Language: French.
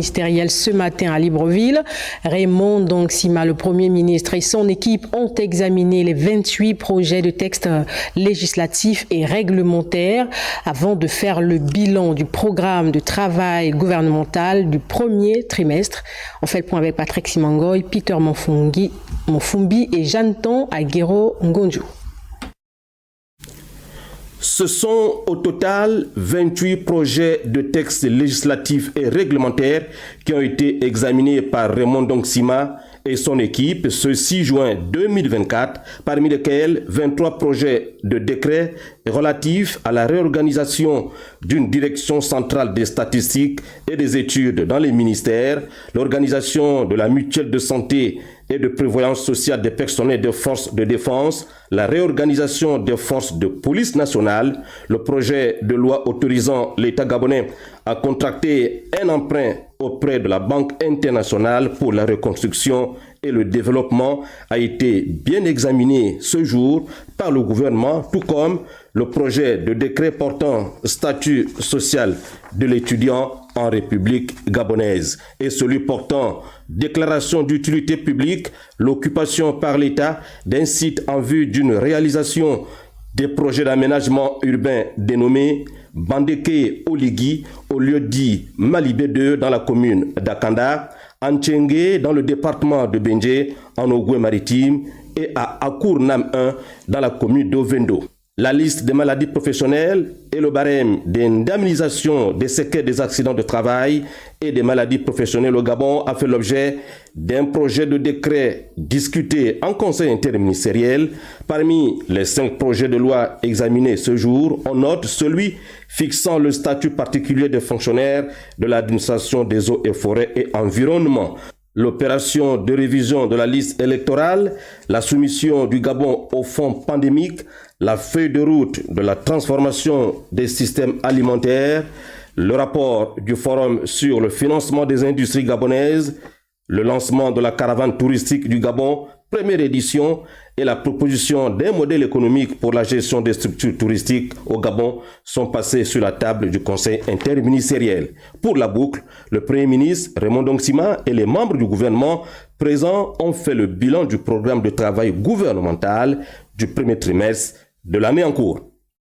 Ministériel ce matin à Libreville. Raymond Ndongsima, le Premier ministre, et son équipe ont examiné les 28 projets de textes législatifs et réglementaires avant de faire le bilan du programme de travail gouvernemental du premier trimestre. On fait le point avec Patrick Simangoy, Peter Monfumbi et Jeanneton Aguero Ngonjo. Ce sont au total 28 projets de textes législatifs et réglementaires qui ont été examinés par Raymond Ndongsima et son équipe ce 6 juin 2024, parmi lesquels 23 projets de décrets relatifs à la réorganisation d'une direction centrale des statistiques et des études dans les ministères, l'organisation de la mutuelle de santé et de prévoyance sociale des personnels des forces de défense, la réorganisation des forces de police nationale, le projet de loi autorisant l'État gabonais à contracter un emprunt auprès de la Banque internationale pour la reconstruction et le développement a été bien examiné ce jour par le gouvernement, tout comme le projet de décret portant statut social de l'étudiant en République gabonaise et celui portant déclaration d'utilité publique, l'occupation par l'État d'un site en vue d'une réalisation des projets d'aménagement urbain dénommés Bandeke Oligui au lieu dit Malibé 2 dans la commune d'Akanda, Antchengue dans le département de Benje en Ogooué-Maritime et à Akour Nam 1 dans la commune d'Ovendo. La liste des maladies professionnelles et le barème d'indemnisation des séquelles des accidents de travail et des maladies professionnelles au Gabon a fait l'objet d'un projet de décret discuté en conseil interministériel. Parmi les 5 projets de loi examinés ce jour, on note celui fixant le statut particulier des fonctionnaires de l'administration des eaux et forêts et environnement, l'opération de révision de la liste électorale, la soumission du Gabon au fonds pandémique, la feuille de route de la transformation des systèmes alimentaires, le rapport du Forum sur le financement des industries gabonaises, le lancement de la caravane touristique du Gabon, première édition, et la proposition d'un modèle économique pour la gestion des structures touristiques au Gabon sont passés sur la table du Conseil interministériel. Pour la boucle, le Premier ministre Raymond Ndongsima et les membres du gouvernement présents ont fait le bilan du programme de travail gouvernemental du premier trimestre de l'année en cours.